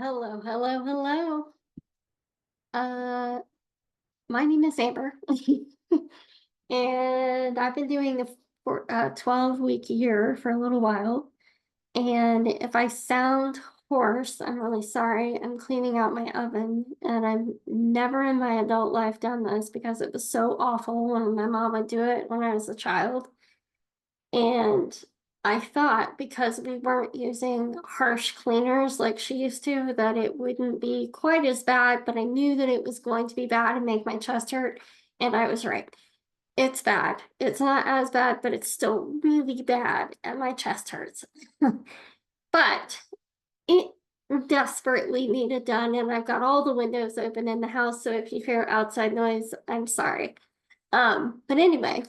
Hello, hello, hello. Uh, my name is Amber, and I've been doing the 12-week year for a little while. And if I sound hoarse, I'm really sorry. I'm cleaning out my oven, and I've never in my adult life done this because it was so awful when my mom would do it when I was a child. And I thought because we weren't using harsh cleaners like she used to, that it wouldn't be quite as bad, but I knew that it was going to be bad and make my chest hurt. And I was right. It's bad. It's not as bad, but it's still really bad, and my chest hurts. But it desperately needed done, and I've got all the windows open in the house. So if you hear outside noise, I'm sorry. But anyway,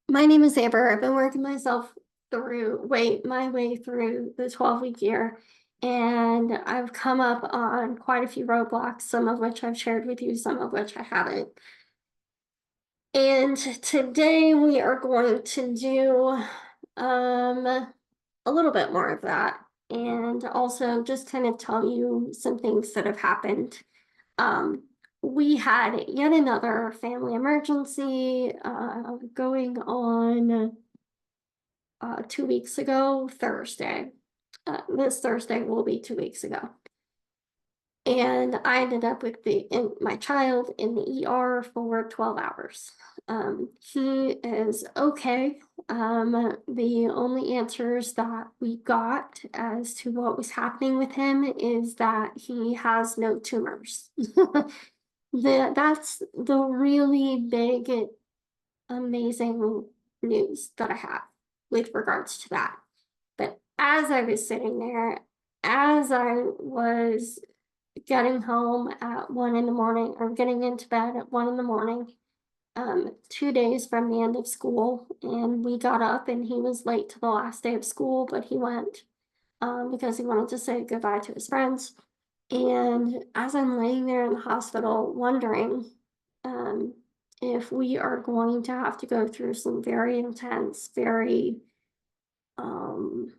my name is Amber. I've been working myself my way through the 12-week year, and I've come up on quite a few roadblocks, some of which I've shared with you, some of which I haven't. And today we are going to do a little bit more of that, and also just kind of tell you some things that have happened. Um, we had yet another family emergency going on 2 weeks ago, Thursday. This Thursday will be 2 weeks ago. And I ended up with my child in the ER for 12 hours. He is okay. The only answers that we got as to what was happening with him is that he has no tumors. That's the really big, amazing news that I have with regards to that. But as I was sitting there, as I was getting home at 1 in the morning or getting into bed at 1 in the morning, 2 days from the end of school, and we got up and he was late to the last day of school, but he went because he wanted to say goodbye to his friends. And as I'm laying there in the hospital wondering um, if we are going to have to go through some very intense, very um,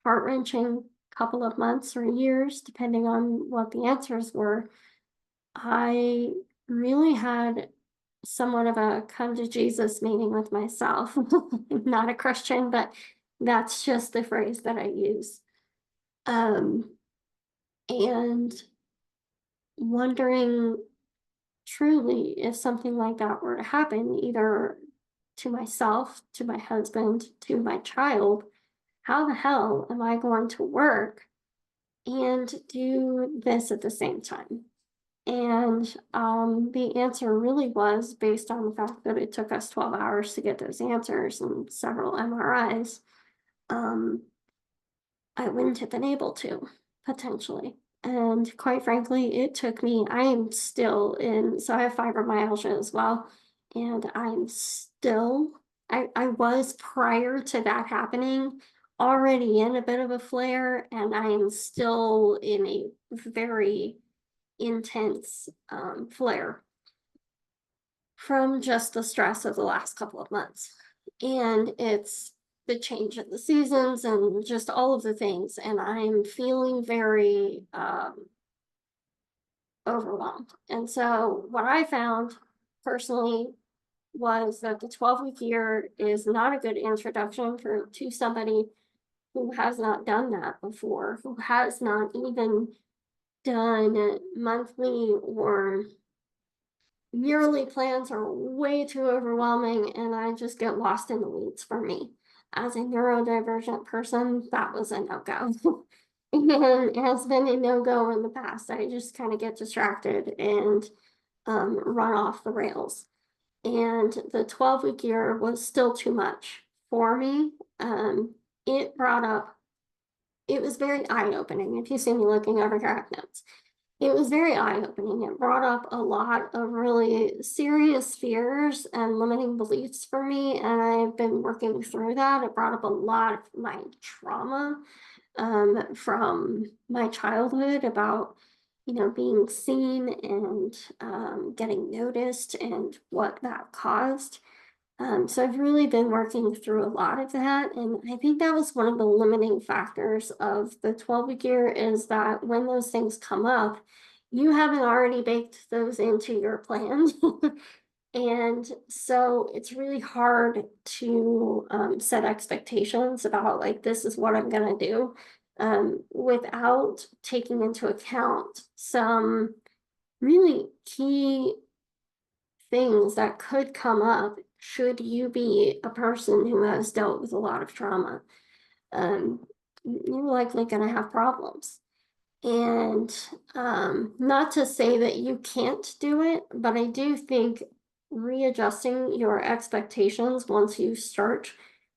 heart wrenching couple of months or years, depending on what the answers were, I really had somewhat of a come to Jesus meeting with myself. Not a Christian, but that's just the phrase that I use. Um, and wondering truly if something like that were to happen, either to myself, to my husband, to my child, how the hell am I going to work and do this at the same time? And the answer really was based on the fact that it took us 12 hours to get those answers and several MRIs. Um, I wouldn't have been able to potentially. And quite frankly, it took me, I am still in, so I have fibromyalgia as well. And I was prior to that happening already in a bit of a flare, and I am still in a very intense flare from just the stress of the last couple of months. And it's the change in the seasons and just all of the things. And I'm feeling very overwhelmed. And so, what I found personally was that the 12-week year is not a good introduction to somebody who has not done that before, who has not even done monthly or yearly plans are way too overwhelming, and I just get lost in the weeds for me. As a neurodivergent person, that was a no-go. And it has been a no-go in the past. I just kind of get distracted and run off the rails. And the 12-week year was still too much for me. Um, it brought up, it was very eye-opening. If you see me looking over here at notes, it was very eye-opening. It brought up a lot of really serious fears and limiting beliefs for me, and I've been working through that. It brought up a lot of my trauma from my childhood about, being seen and getting noticed and what that caused. So I've really been working through a lot of that, and I think that was one of the limiting factors of the 12-week year is that when those things come up, you haven't already baked those into your plan. And so it's really hard to set expectations about like this is what I'm gonna do without taking into account some really key things that could come up should you be a person who has dealt with a lot of trauma. Um, you're likely going to have problems. And not to say that you can't do it, but I do think readjusting your expectations once you start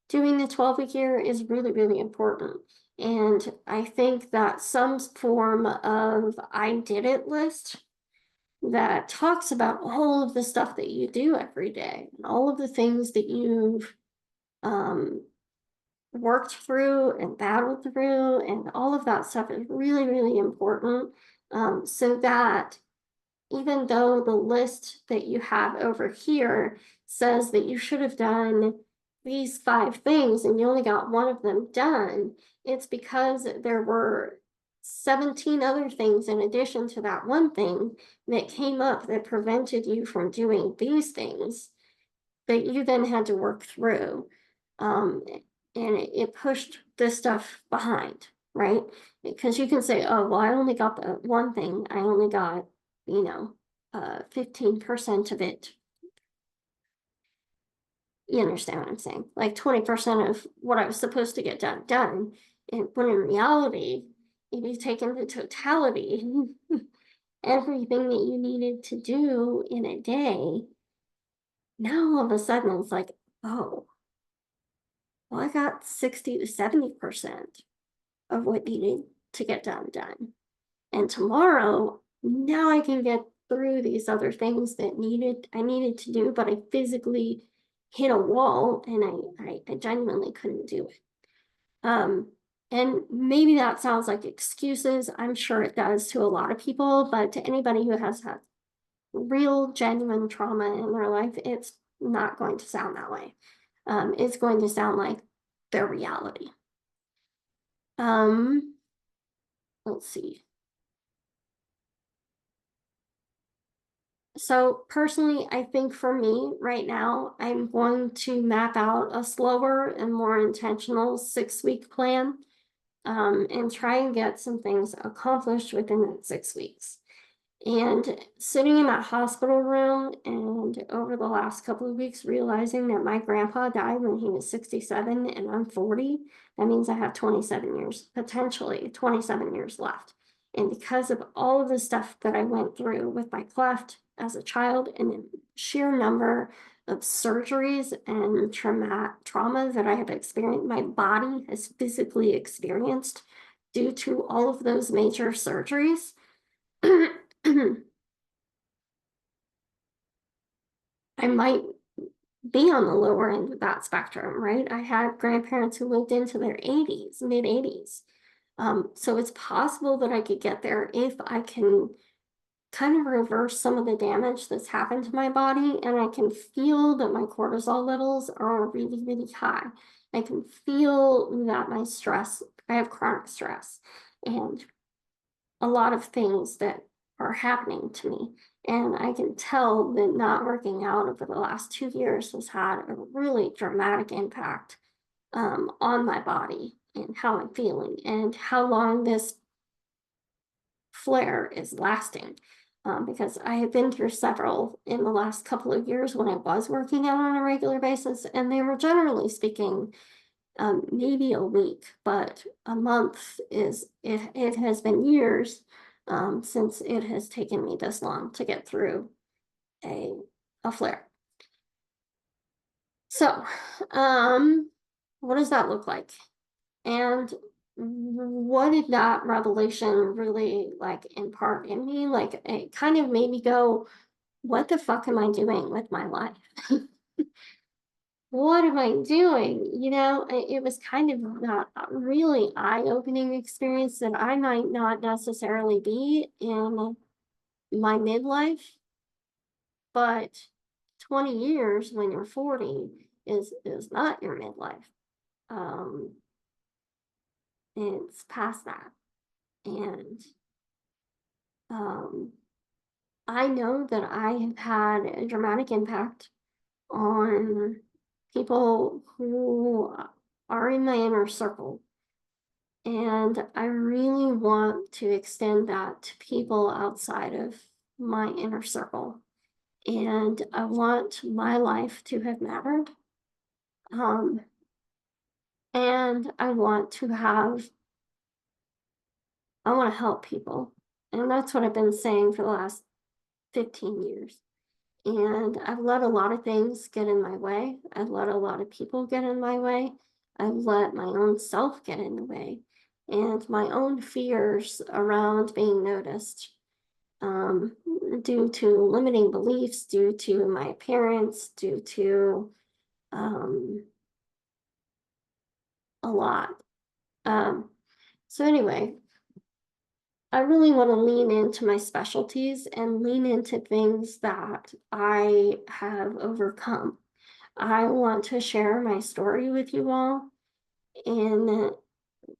doing the 12-week year is really, really important. And I think that some form of I did it list that talks about all of the stuff that you do every day and all of the things that you've um, worked through and battled through, and all of that stuff is really, really important. So that even though the list that you have over here says that you should have done these 5 things and you only got one of them done, it's because there were 17 other things in addition to that one thing that came up that prevented you from doing these things that you then had to work through. Um, and it pushed this stuff behind, right? Because you can say, oh, well, I only got the one thing, I only got, 15% of it. You understand what I'm saying? Like 20% of what I was supposed to get done. And when in reality, if you take into totality everything that you needed to do in a day, now all of a sudden it's like, oh, well, I got 60 to 70% of what needed to get done. And tomorrow, now I can get through these other things that I needed to do, but I physically hit a wall and I genuinely couldn't do it. Um, and maybe that sounds like excuses. I'm sure it does to a lot of people, but to anybody who has had real, genuine trauma in their life, it's not going to sound that way. It's going to sound like their reality. Um, let's see. So personally, I think for me right now, I'm going to map out a slower and more intentional 6-week plan, and try and get some things accomplished within that 6 weeks. And sitting in that hospital room and over the last couple of weeks, realizing that my grandpa died when he was 67 and I'm 40, that means I have 27 years, potentially 27 years left. And because of all of the stuff that I went through with my cleft as a child and the sheer number of surgeries and trauma that I have experienced, my body has physically experienced due to all of those major surgeries. I might be on the lower end of that spectrum, right? I had grandparents who lived into their 80s, mid 80s. So it's possible that I could get there if I can kind of reverse some of the damage that's happened to my body, and I can feel that my cortisol levels are really, really high. I can feel that I have chronic stress and a lot of things that are happening to me. And I can tell that not working out over the last 2 years has had a really dramatic impact on my body and how I'm feeling and how long this flare is lasting. Because I have been through several in the last couple of years when I was working out on a regular basis, and they were generally speaking maybe a week, but a month it has been years since it has taken me this long to get through a flare. So, what does that look like? And what did that revelation really like impart in me? Like it kind of made me go, what the fuck am I doing with my life? What am I doing? It was kind of not a really eye-opening experience that I might not necessarily be in my midlife, but 20 years when you're 40 is not your midlife. Um, it's past that. And um, I know that I have had a dramatic impact on people who are in my inner circle. And I really want to extend that to people outside of my inner circle. And I want my life to have mattered. Um, and I want to help people. And that's what I've been saying for the last 15 years. And I've let a lot of things get in my way. I've let a lot of people get in my way. I've let my own self get in the way and my own fears around being noticed, um, due to limiting beliefs, due to my appearance, due to um, a lot. Um, so, anyway, I really want to lean into my specialties and lean into things that I have overcome. I want to share my story with you all and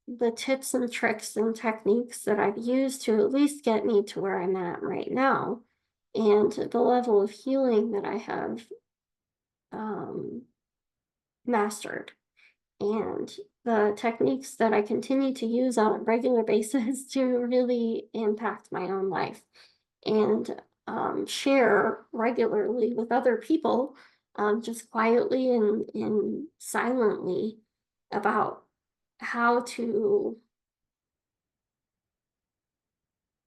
the tips and tricks and techniques that I've used to at least get me to where I'm at right now and the level of healing that I have um, mastered and the techniques that I continue to use on a regular basis to really impact my own life and share regularly with other people, just quietly and silently about how to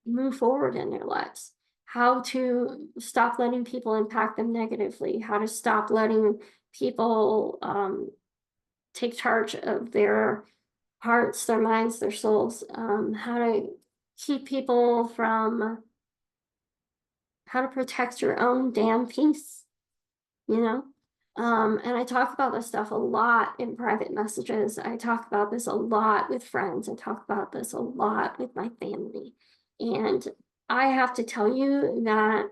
move forward in their lives, how to stop letting people impact them negatively, how to stop letting people take charge of their hearts, their minds, their souls, how to keep people from, how to protect your own damn peace, you know? And I talk about this stuff a lot in private messages. I talk about this a lot with friends. I talk about this a lot with my family. And I have to tell you that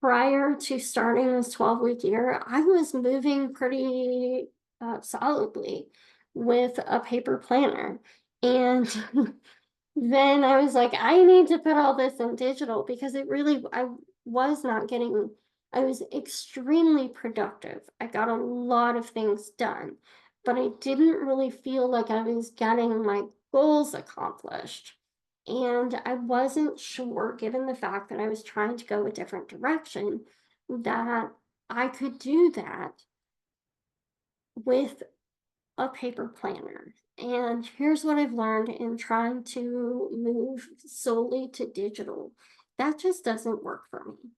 prior to starting this 12-week year, I was moving pretty solidly with a paper planner. And then I was like, I need to put all this in digital because I was not getting, I was extremely productive. I got a lot of things done, but I didn't really feel like I was getting my goals accomplished. And I wasn't sure, given the fact that I was trying to go a different direction, that I could do that with a paper planner. And here's what I've learned in trying to move solely to digital. That just doesn't work for me.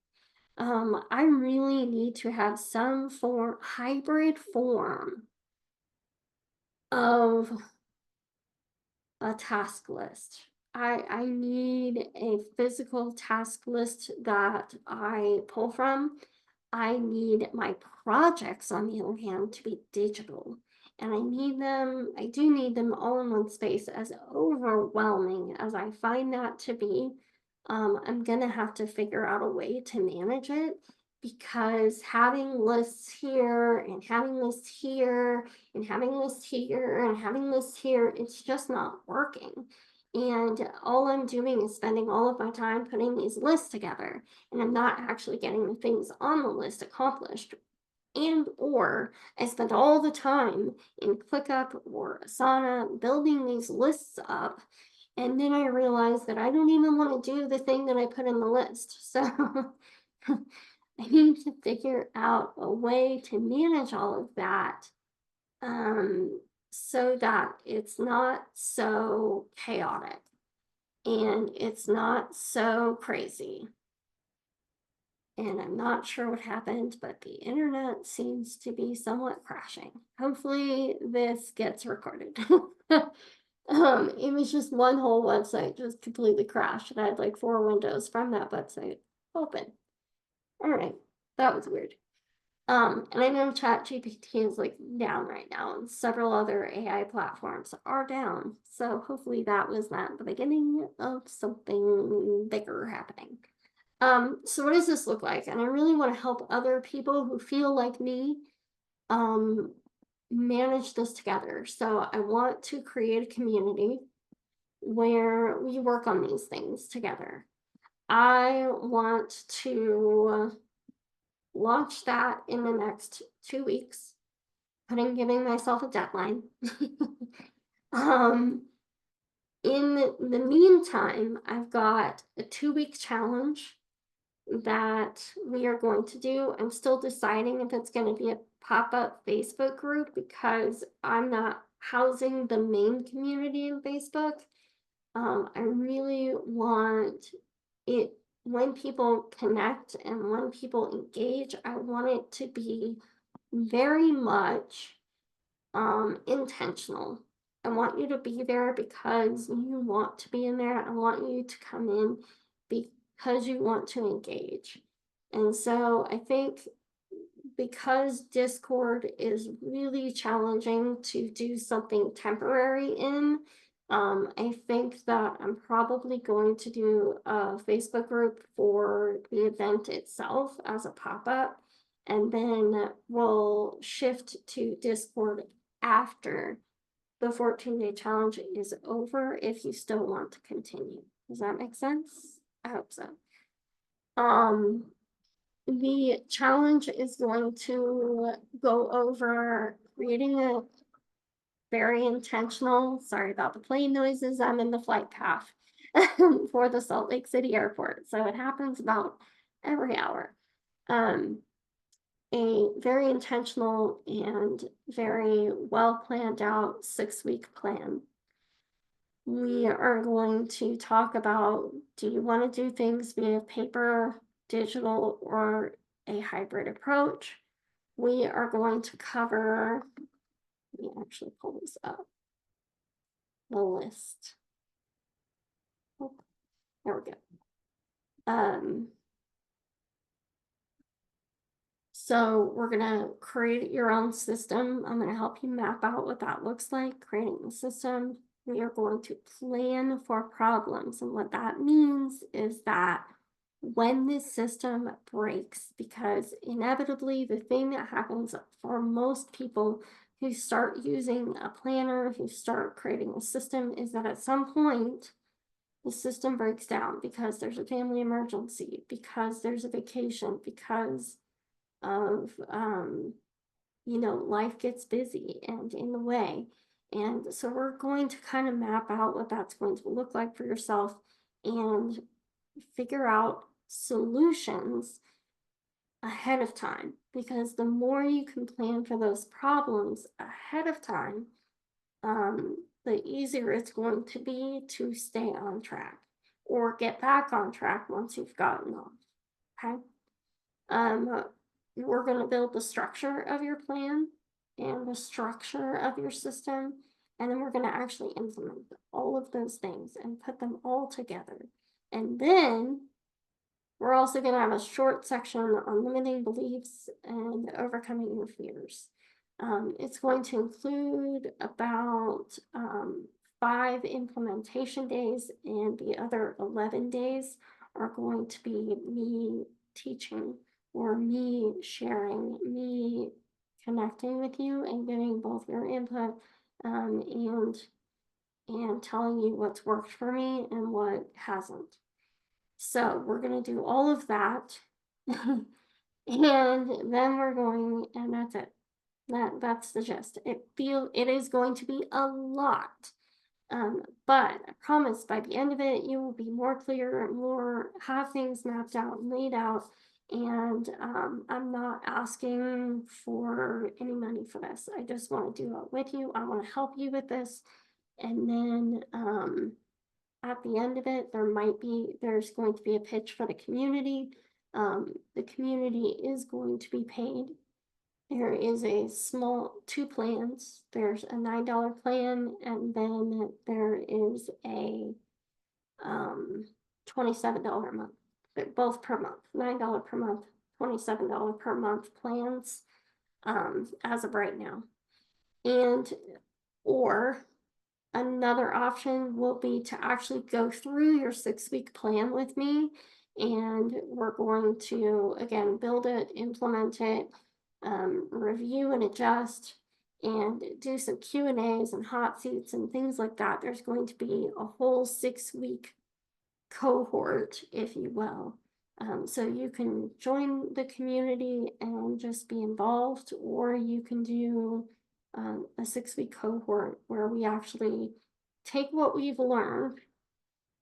I really need to have some hybrid form of a task list. I need a physical task list that I pull from. I need my projects, on the other hand, to be digital. And I do need them all in one space. As overwhelming as I find that to be, I'm gonna have to figure out a way to manage it because having lists here and having lists here and having lists here and having lists here, it's just not working. And all I'm doing is spending all of my time putting these lists together, and I'm not actually getting the things on the list accomplished. And or I spent all the time in ClickUp or Asana building these lists up, and then I realized that I don't even want to do the thing that I put in the list. So I need to figure out a way to manage all of that, so that it's not so chaotic and it's not so crazy. And I'm not sure what happened, but the internet seems to be somewhat crashing. Hopefully this gets recorded. It was just one whole website just completely crashed. And I had like 4 windows from that website open. All right, that was weird. And I know ChatGPT is like down right now, and several other AI platforms are down. So hopefully that was not the beginning of something bigger happening. So what does this look like? And I really want to help other people who feel like me um manage this together. So I want to create a community where we work on these things together. I want to launch that in the next 2 weeks, giving myself a deadline. um, in the meantime, I've got a 2 week challenge that we are going to do. I'm still deciding if it's going to be a pop up Facebook group because I'm not housing the main community in Facebook. I really want it when people connect and when people engage, I want it to be very much intentional. I want you to be there because you want to be in there. I want you to come in because you want to engage. And so I think because Discord is really challenging to do something temporary in, I think that I'm probably going to do a Facebook group for the event itself as a pop-up, and then we'll shift to Discord after the 14-day challenge is over if you still want to continue. Does that make sense? I hope so. The challenge is going to go over creating a very intentional, sorry about the plane noises, I'm in the flight path for the Salt Lake City airport. So it happens about every hour. A very intentional and very well planned out 6 week plan. We are going to talk about, do you want to do things via paper, digital, or a hybrid approach? We are going to cover, let me actually pull this up, the list. Oh, there we go. So we're gonna create your own system. I'm gonna help you map out what that looks like, creating the system. We are going to plan for problems. And what that means is that when this system breaks, because inevitably the thing that happens for most people who start using a planner, who start creating a system, is that at some point the system breaks down because there's a family emergency, because there's a vacation, because of life gets busy and in the way. And so we're going to kind of map out what that's going to look like for yourself and figure out solutions ahead of time, because the more you can plan for those problems ahead of time, the easier it's going to be to stay on track or get back on track once you've gotten off. Okay. We're going to build the structure of your plan and the structure of your system, and then we're going to actually implement all of those things and put them all together. And then we're also going to have a short section on limiting beliefs and overcoming your fears. It's going to include about 5 implementation days, and the other 11 days are going to be me teaching or me sharing, me connecting with you and getting both your input and telling you what's worked for me and what hasn't. So we're going to do all of that. And then we're going, and that's it. That's the gist. It is going to be a lot. But I promise by the end of it, you will be more clear and more have things mapped out and laid out. And I'm not asking for any money for this. I just want to do it with you. I want to help you with this. And then at the end of it, there's going to be a pitch for the community. The community is going to be paid. There is a small 2 plans. There's a $9 plan, and then there is a $27 a month. They're both per month, $9 per month, $27 per month plans, as of right now. And or another option will be to actually go through your 6 week plan with me and we're going to, again, build it, implement it, review and adjust, and do some Q&As and hot seats and things like that. There's going to be a whole 6-week cohort, if you will. So you can join the community and just be involved, or you can do a 6-week cohort where we actually take what we've learned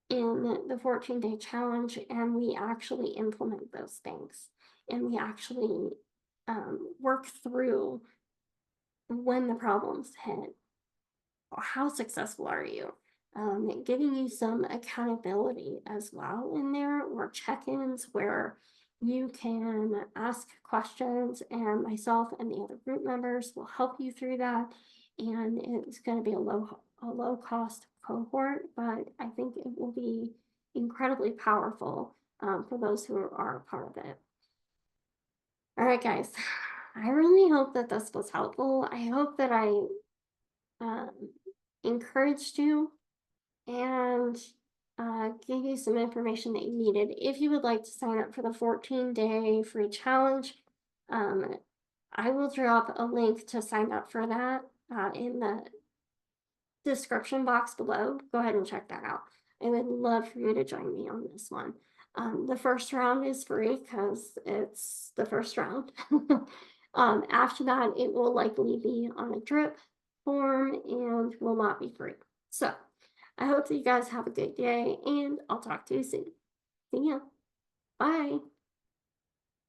in the 14-day challenge and we actually implement those things, and we actually work through when the problems hit. How successful are you? Giving you some accountability as well in there, or check-ins where you can ask questions, and myself and the other group members will help you through that. And it's going to be a low cost cohort, but I think it will be incredibly powerful for those who are a part of it. All right, guys. I really hope that this was helpful. I hope that I um, encouraged you and gave you some information that you needed. If you would like to sign up for the 14-day free challenge, um, I will drop a link to sign up for that in the description box below. Go ahead and check that out. I would love for you to join me on this one. The first round is free because it's the first round. After that, it will likely be on a drip form and will not be free. So I hope that you guys have a good day, and I'll talk to you soon. See ya. Bye.